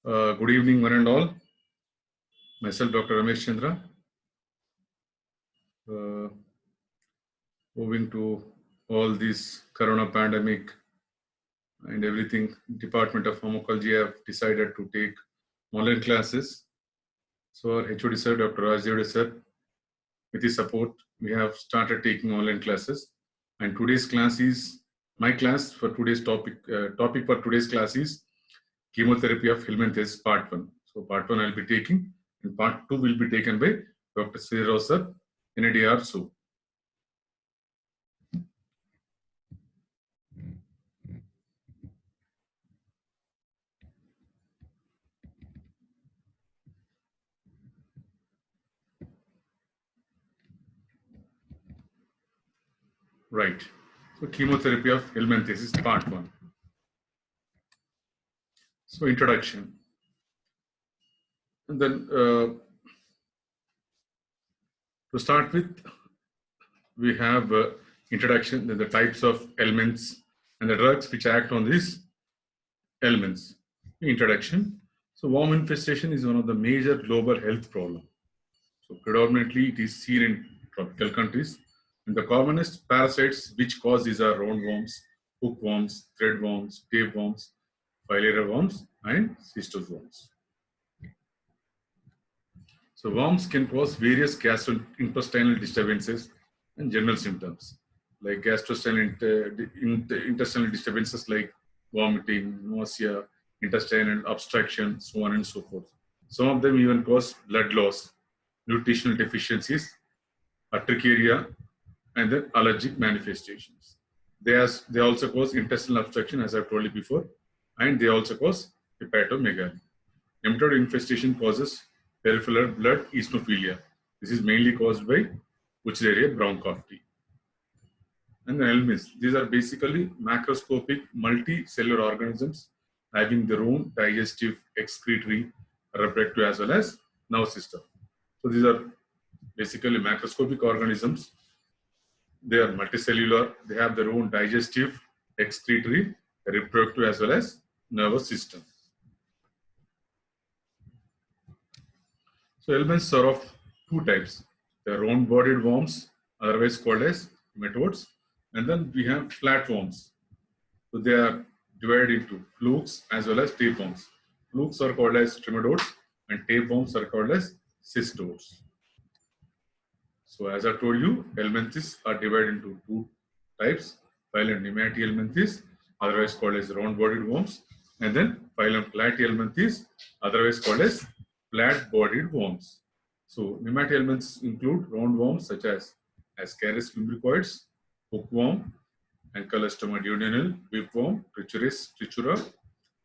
Good evening, one and all. Myself, Dr. Ramesh Chandra. Uh, Moving to all this corona pandemic and everything, Department of Pharmacology have decided to take online classes. So our HOD sir, Dr. Rajdev sir, with his support, we have started taking online classes. And today's class is my class for today's topic. Topic for today's class is chemotherapy of helminthes, part 1. So part 1 I'll be taking, and part 2 will be taken by Dr. Srirao sir in a day or so. Right. So chemotherapy of helminthes is part 1. So introduction. And then to start with, we have introduction, then the types of elements and the drugs which act on these elements. Introduction. So worm infestation is one of the major global health problems. So predominantly it is seen in tropical countries. And the commonest parasites which cause these are roundworms, hookworms, threadworms, tapeworms, filarial worms, and cystoworms. So worms can cause various gastrointestinal disturbances and general symptoms like intestinal disturbances like vomiting, nausea, intestinal obstruction, so on and so forth. Some of them even cause blood loss, nutritional deficiencies, urticaria, and then allergic manifestations. They also cause intestinal obstruction, as I've told you before, and they also cause hepatomegaly. Nematode infestation causes peripheral blood eosinophilia. This is mainly caused by Wuchereria bronchiectasis. And the elements, these are basically macroscopic multicellular organisms having their own digestive, excretory, reproductive as well as nervous system. So these are basically macroscopic organisms. They are multicellular. They have their own digestive, excretory, reproductive as well as nervous system. So elements are of two types. They are round-bodied worms, otherwise called as nematodes, and then we have flatworms. So they are divided into flukes as well as tapeworms. Flukes are called as trematodes, and tapeworms are called as cystodes. So as I told you, helminthes are divided into two types: phylum Nematihelminthes, otherwise called as round-bodied worms, and then phylum Platyhelminthes, otherwise called as flat-bodied worms. So Nematihelminths include roundworms such as Ascaris lumbricoides, hookworm, Ankylostoma duodenale, whipworm, Trichura,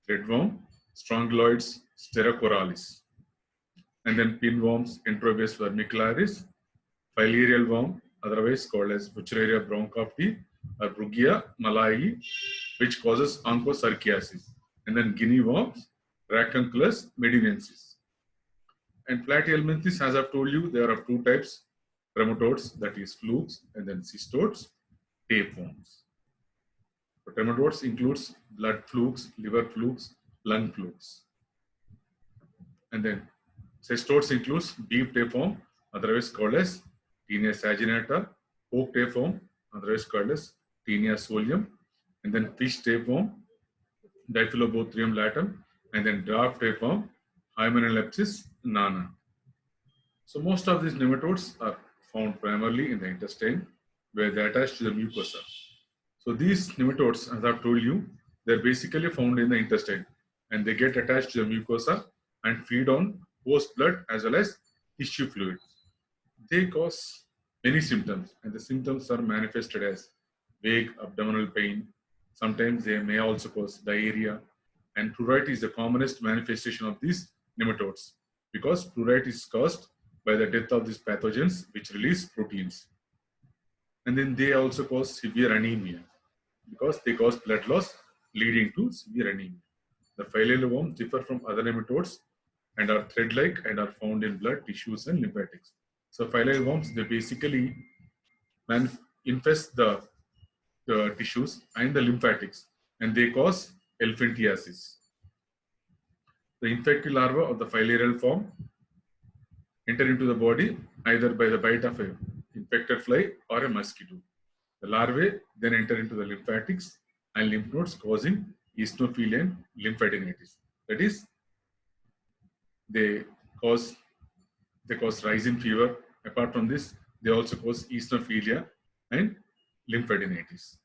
threadworm, strongyloids, Sterocoralis, and then pinworms, Enterobius vermicularis, filarial worm, otherwise called as Wuchereria bronchiectasis, or Brugia malayi, which causes onchocerciasis, and then guinea worms, Rhacunculus medinensis. And platyhelminthes, as I've told you, there are two types: trematodes, that is flukes, and then cystodes, tapeworms. So trematodes includes blood flukes, liver flukes, lung flukes, and then cystodes includes beef tapeworm, otherwise called as Taenia saginata, pork tapeworm, otherwise called as Taenia solium, and then fish tapeworm, Diphyllobothrium latum, and then draft tapeworm, Hymenalepsis nana. So most of these nematodes are found primarily in the intestine, where they attach to the mucosa. So these nematodes, as I've told you, they're basically found in the intestine, and they get attached to the mucosa and feed on host blood as well as tissue fluid. They cause many symptoms, and the symptoms are manifested as vague abdominal pain. Sometimes they may also cause diarrhea, and pruritus is the commonest manifestation of these nematodes, because pruritus is caused by the death of these pathogens which release proteins. And then they also cause severe anemia, because they cause blood loss leading to severe anemia. The filarial worms differ from other nematodes and are thread-like and are found in blood, tissues, and lymphatics. So filarial worms, they basically infest the tissues and the lymphatics, and they cause elephantiasis. The infected larva of the filarial form enter into the body either by the bite of a infected fly or a mosquito. The larvae then enter into the lymphatics and lymph nodes, causing eosinophilia and lymphadenitis. That is, they cause rise in fever. Apart from this, they also cause eosinophilia and lymphadenitis.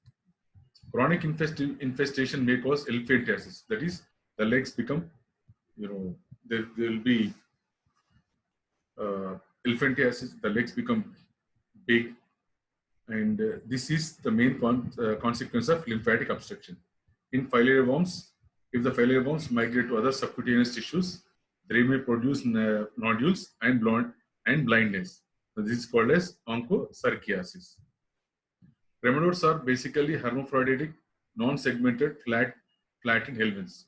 Chronic infestation may cause elephantiasis. That is, the legs become, there will be elephantiasis. The legs become big, and this is the main consequence of lymphatic obstruction. In filarial worms, if the filarial worms migrate to other subcutaneous tissues, they may produce nodules and blindness. So this is called as onchocerciasis. Trematodes are basically hermaphroditic, non-segmented, flattened helminths.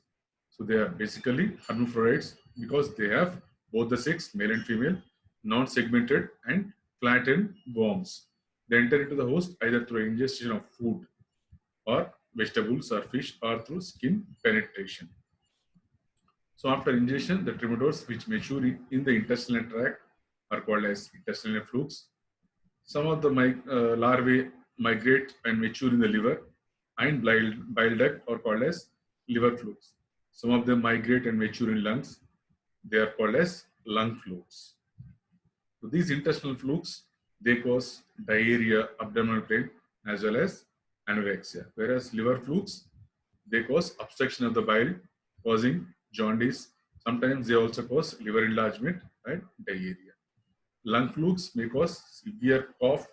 So they are basically hermaphrodites because they have both the sex, male and female, non-segmented and flattened worms. They enter into the host either through ingestion of food or vegetables or fish or through skin penetration. So after ingestion, the trematodes which mature in the intestinal tract are called as intestinal flukes. Some of the larvae migrate and mature in the liver and bile duct are called as liver flukes. Some of them migrate and mature in lungs. They are called as lung flukes. So these intestinal flukes, they cause diarrhea, abdominal pain, as well as anorexia. Whereas liver flukes, they cause obstruction of the bile, causing jaundice. Sometimes they also cause liver enlargement and diarrhea. Lung flukes may cause severe cough,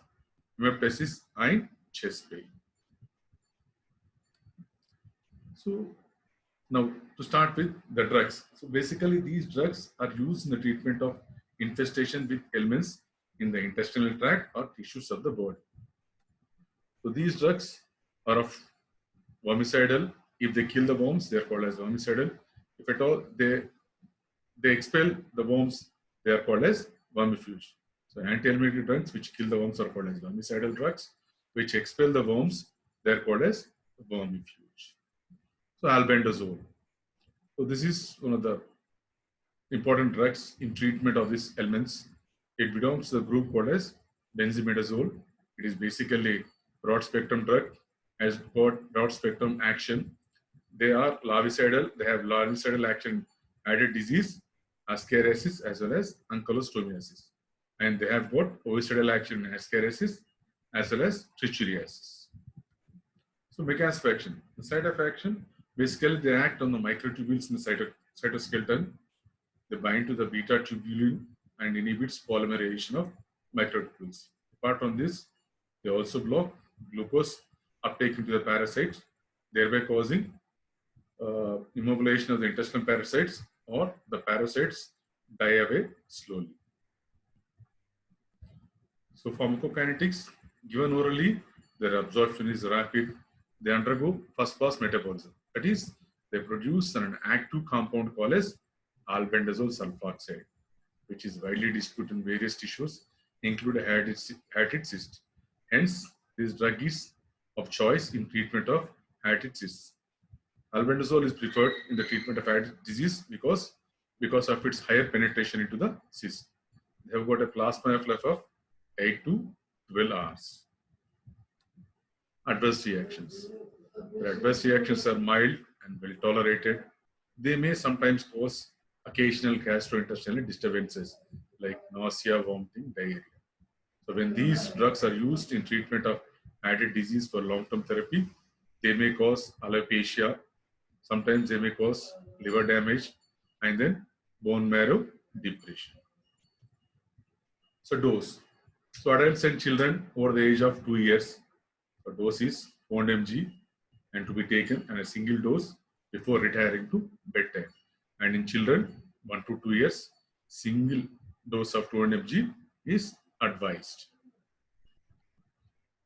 hemoptysis, and chest pain. So now to start with the drugs. So basically these drugs are used in the treatment of infestation with ailments in the intestinal tract or tissues of the body. So these drugs are of wormicidal. If they kill the worms, they are called as wormicidal. If at all they expel the worms, they are called as vermifuge. So anti-emetic drugs which kill the worms are called as vermicidal drugs. Which expel the worms, they are called as vermifuge. So albendazole. So this is one of the important drugs in treatment of these ailments. It belongs to the group called as benzimidazole. It is basically broad spectrum drug, has got broad spectrum action. They are larvicidal. They have larvicidal action, added disease, ascariasis, as well as ankylostomiasis. And they have got ovicidal action in ascariasis, as well as trichuriasis. So mechanism of action. The site of action, basically they act on the microtubules in the cytoskeleton. They bind to the beta tubulin and inhibits polymerization of microtubules. Apart from this, they also block glucose uptake into the parasites, thereby causing immobilization of the intestinal parasites, or the parasites die away slowly. So pharmacokinetics, given orally, their absorption is rapid. They undergo first pass metabolism. That is, they produce an active compound called as albendazole sulfoxide, which is widely distributed in various tissues, including hydatid cyst. Hence, this drug is of choice in treatment of hydatid cysts. Albendazole is preferred in the treatment of hydatid disease because of its higher penetration into the cyst. They have got a plasma half-life of 8 to 12 hours. Adverse reactions. The adverse reactions are mild and well tolerated. They may sometimes cause occasional gastrointestinal disturbances like nausea, vomiting, diarrhea. So when these drugs are used in treatment of hydatid disease for long-term therapy, they may cause alopecia. Sometimes they may cause liver damage and then bone marrow depression. So dose. So adults and children over the age of 2 years, the dose is 400 mg and to be taken in a single dose before retiring to bedtime. And in children 1 to 2 years, single dose of 200 mg is advised.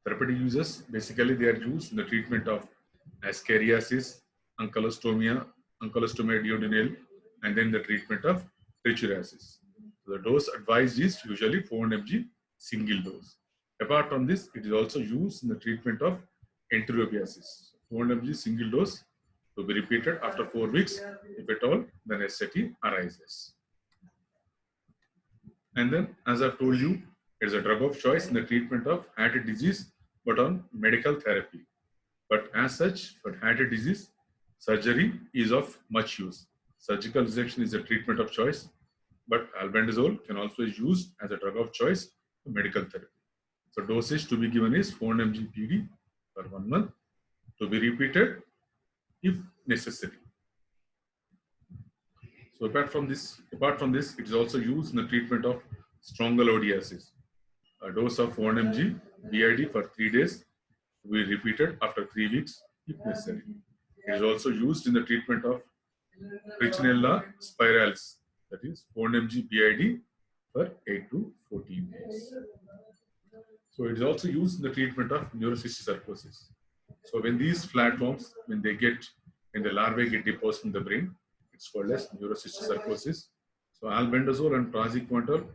Therapeutic uses, basically they are used in the treatment of ascariasis, ankylostomia duodenale, and then the treatment of trichuriasis. So the dose advised is usually 400 mg single dose. Apart from this, it is also used in the treatment of enterobiasis. 400 mg single dose to be repeated after 4 weeks if at all the necessity arises. And then, as I've told you, it's a drug of choice in the treatment of heart disease, but on medical therapy. But as such, for heart disease, surgery is of much use. Surgical resection is a treatment of choice, but albendazole can also be used as a drug of choice for medical therapy. So dosage to be given is 400 mg PD for 1 month, to be repeated if necessary. So apart from this, it is also used in the treatment of strongyloidiasis. A dose of 1 mg BID for 3 days to be repeated after 3 weeks if necessary. It is also used in the treatment of Trichinella spiralis, that is 4 mg BID for 8 to 14 days. So it is also used in the treatment of neurocysticercosis. So when these flatworms, when the larvae get deposited in the brain, it's called as neurocysticercosis. So albendazole and praziquantel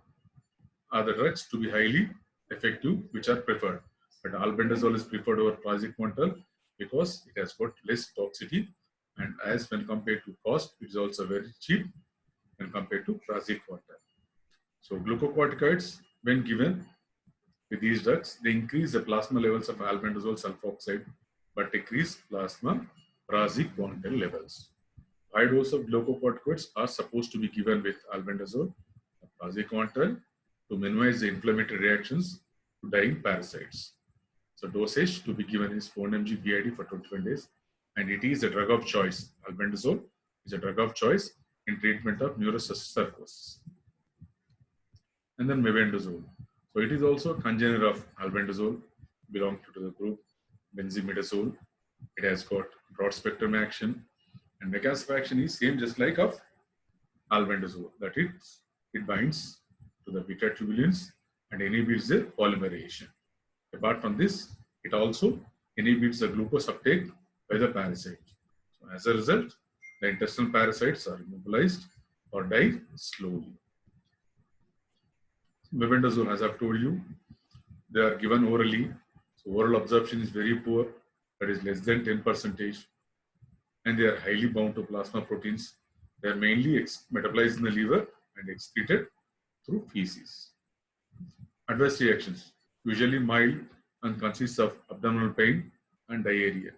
are the drugs to be highly effective, which are preferred. But albendazole is preferred over praziquantel because it has got less toxicity, and as when compared to cost, it is also very cheap when compared to praziquantel. So glucocorticoids, when given with these drugs, they increase the plasma levels of albendazole sulfoxide, but decrease plasma praziquantel levels. High dose of glucocorticoids are supposed to be given with albendazole, praziquantel, to minimize the inflammatory reactions to dying parasites. So dosage to be given is 4 mg BID for 21 days, and it is a drug of choice. Albendazole is a drug of choice in treatment of neurocysticercosis. And then mebendazole. So it is also a congener of albendazole, belong to the group benzimidazole. It has got broad spectrum action, and mechanism of action is same just like of albendazole, that it binds to the beta tubulins and inhibits their polymerization. Apart from this, it also inhibits the glucose uptake by the parasite. So as a result, the intestinal parasites are immobilized or die slowly. Mebendazole, as I've told you, they are given orally. So oral absorption is very poor, that is less than 10%, and they are highly bound to plasma proteins. They are mainly metabolized in the liver and excreted through feces. Adverse reactions, usually mild and consists of abdominal pain and diarrhea.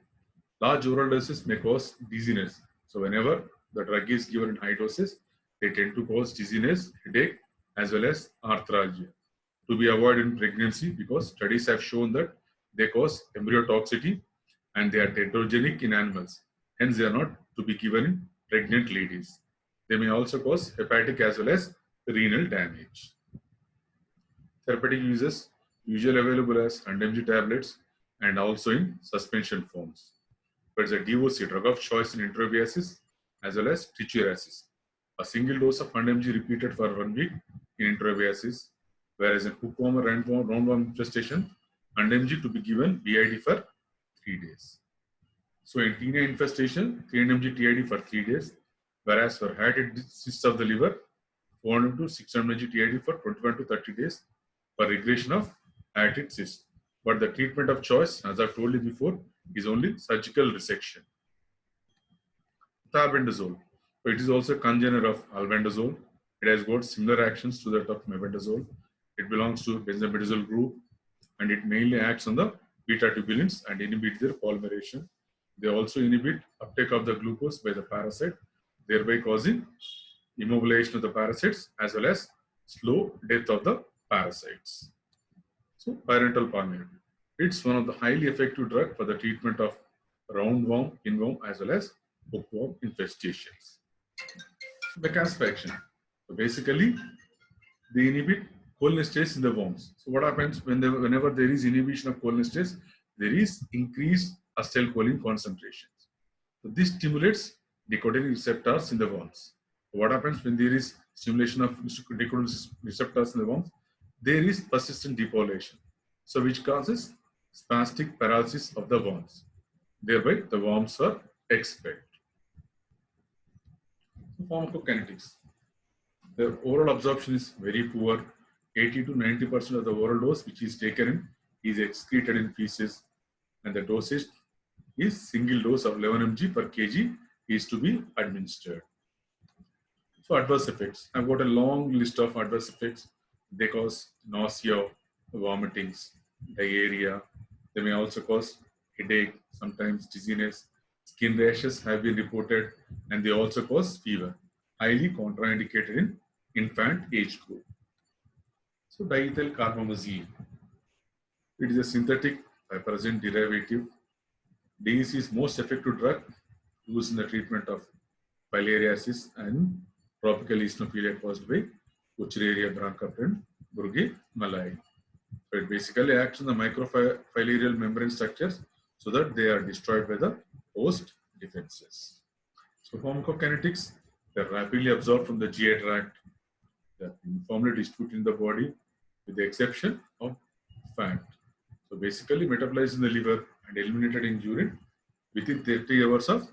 Large oral doses may cause dizziness. So whenever the drug is given in high doses, they tend to cause dizziness, headache, as well as arthralgia. To be avoided in pregnancy, because studies have shown that they cause embryotoxicity and they are teratogenic in animals. Hence, they are not to be given in pregnant ladies. They may also cause hepatic as well as renal damage. Therapeutic uses usually available as 100 mg tablets and also in suspension forms. But it's a DOC, drug of choice in enterobiasis as well as trichuriasis. A single dose of 100 mg repeated for 1 week in enterobiasis, whereas in hookworm or roundworm infestation, 100 mg to be given BID for 3 days. So in TNA infestation, 300 mg TID for 3 days, whereas for heart cysts of the liver, 400 to 600 mg TID for 21 to 30 days for regression of heart cysts. But the treatment of choice, as I've told you before, is only surgical resection. Albendazole. So it is also a congener of albendazole. It has got similar actions to that of mebendazole. It belongs to benzimidazole group, and it mainly acts on the beta tubulins and inhibits their polymerization. They also inhibit uptake of the glucose by the parasite, thereby causing immobilization of the parasites as well as slow death of the parasites. So parental palmate. It's one of the highly effective drugs for the treatment of roundworm, pinworm, as well as hookworm infestations. Mechanism of action. So basically, they inhibit cholinesterase in the worms. So what happens whenever there is inhibition of cholinesterase, there is increased acetylcholine concentrations. So this stimulates nicotinic receptors in the worms. So what happens when there is stimulation of nicotinic receptors in the worms? There is persistent depolation, so which causes spastic paralysis of the worms. Thereby, the worms are expelled. Pharmacokinetics. The oral absorption is very poor. 80 to 90% of the oral dose which is taken in is excreted in feces, and the dosage is single dose of 11 mg per kg is to be administered. So adverse effects. I've got a long list of adverse effects. They cause nausea, vomitings, diarrhea. They may also cause headache, sometimes dizziness. Skin rashes have been reported, and they also cause fever. Highly contraindicated in infant age group. So diethyl carbamazine. It is a synthetic piperazine derivative. DEC is most effective drug used in the treatment of filariasis and tropical eosinophilia caused by Wuchereria bronchiopteris and Burgii malai. So it basically acts on the microfilarial membrane structures so that they are destroyed by the host defenses. So pharmacokinetics, they are rapidly absorbed from the GI tract. They are uniformly distributed in the body with the exception of fat. So basically metabolized in the liver and eliminated in urine within 30 hours of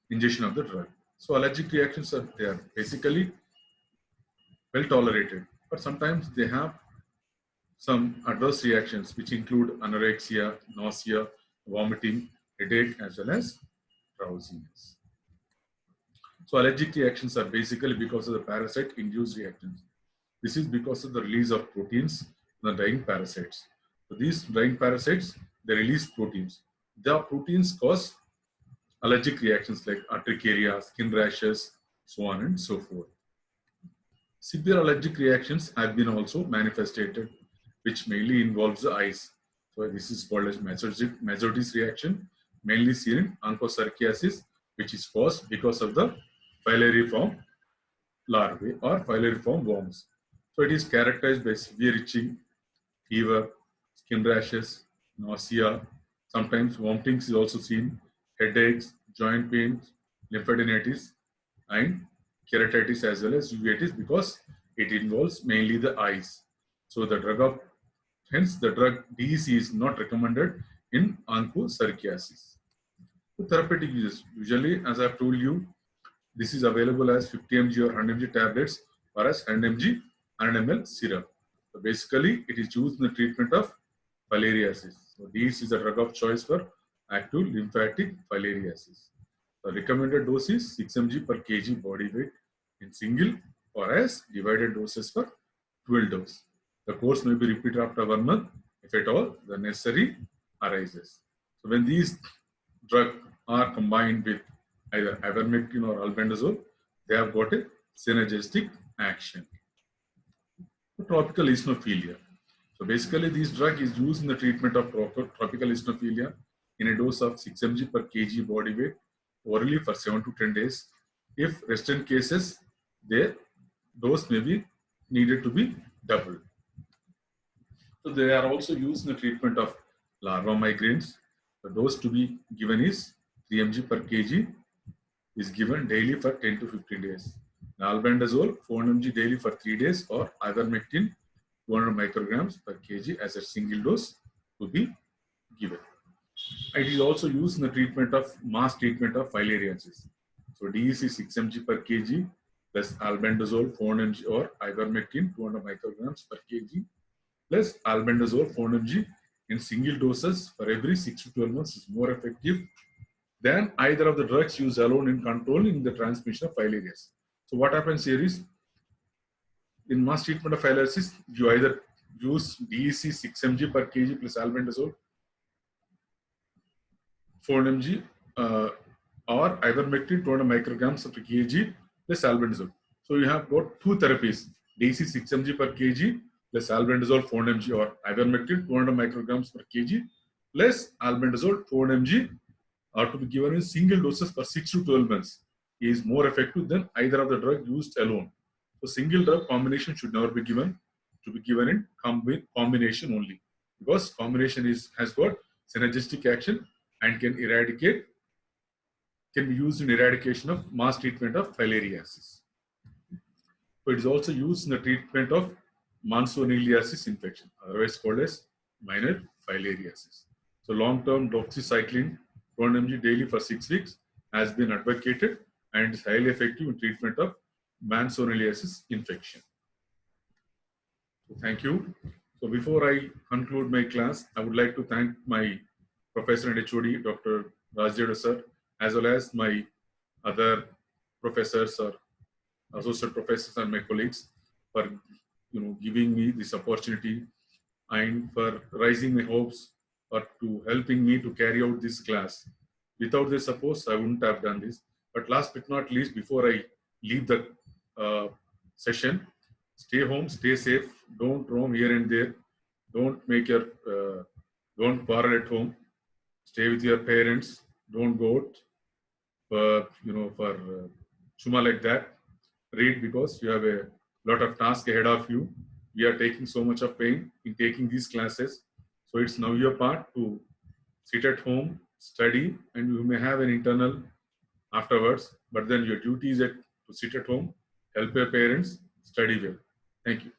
ingestion of the drug. So allergic reactions are they are basically well tolerated, but sometimes they have some adverse reactions which include anorexia, nausea, vomiting, headache, as well as drowsiness. So allergic reactions are basically because of the parasite-induced reactions. This is because of the release of proteins from the dying parasites. So these dying parasites, they release proteins. The proteins cause allergic reactions like urticaria, skin rashes, so on and so forth. Severe allergic reactions have been also manifested, which mainly involves the eyes. So this is called as Mazotis reaction, mainly seen in onchocerciasis, which is caused because of the filariform larvae or filariform worms. So it is characterized by severe itching, fever, skin rashes, nausea, sometimes vomiting is also seen, headaches, joint pains, lymphadenitis, and keratitis as well as uveitis because it involves mainly the eyes. So hence the drug DEC is not recommended in onchocerciasis. So therapeutic uses, usually as I've told you, this is available as 50 mg or 100 mg tablets or as 100 mg 100 ml syrup. So basically it is used in the treatment of filariasis. So DEC is a drug of choice for active lymphatic filariasis. The recommended dose is 6 mg per kg body weight in single or as divided doses for 12 doses. The course may be repeated after 1 month if at all the necessary arises. So when these drugs are combined with either ivermectin or albendazole, they have got a synergistic action. So tropical eosinophilia. So basically this drug is used in the treatment of tropical eosinophilia in a dose of 6 mg per kg body weight orally for 7 to 10 days. If resistant cases, their dose may be needed to be doubled. So they are also used in the treatment of larva migraines. The dose to be given is 3 mg per kg is given daily for 10 to 15 days. Albendazole 4 mg daily for 3 days or ivermectin 200 micrograms per kg as a single dose to be given. It is also used in the treatment of mass treatment of filariasis. So DEC 6 mg per kg plus albendazole 400 mg or ivermectin 200 micrograms per kg plus albendazole 400 mg in single doses for every 6 to 12 months is more effective than either of the drugs used alone in controlling the transmission of filariasis. So what happens here is, in mass treatment of filariasis, you either use DEC 6 mg per kg plus albendazole 400 mg or ivermectin 200 micrograms per kg plus albendazole. So you have got two therapies, DEC 6 mg per kg plus albendazole 400 mg or ivermectin 200 micrograms per kg plus albendazole 400 mg are to be given in single doses for 6 to 12 months is more effective than either of the drug used alone. So single drug combination should never be given, to be given in combination only, because combination has got synergistic action and can be used in eradication of mass treatment of filariasis. So it is also used in the treatment of Manzoniiliasis infection, otherwise called as minor filariasis. So long-term doxycycline 200 mg daily for 6 weeks has been advocated and is highly effective in treatment of Manzoniiliasis infection. So thank you. So before I conclude my class, I would like to thank my Professor and HOD, Dr. Rajdev sir, as well as my other professors or associate professors and my colleagues for giving me this opportunity and for raising my hopes or to helping me to carry out this class. Without their support, I wouldn't have done this. But last but not least, before I leave the session, stay home, stay safe, don't roam here and there, don't make your, don't quarrel at home, stay with your parents, don't go out for, for chuma like that. Read because you have a lot of tasks ahead of you. We are taking so much of pain in taking these classes. So it's now your part to sit at home, study, and you may have an internal afterwards. But then your duty is to sit at home, help your parents, study well. Thank you.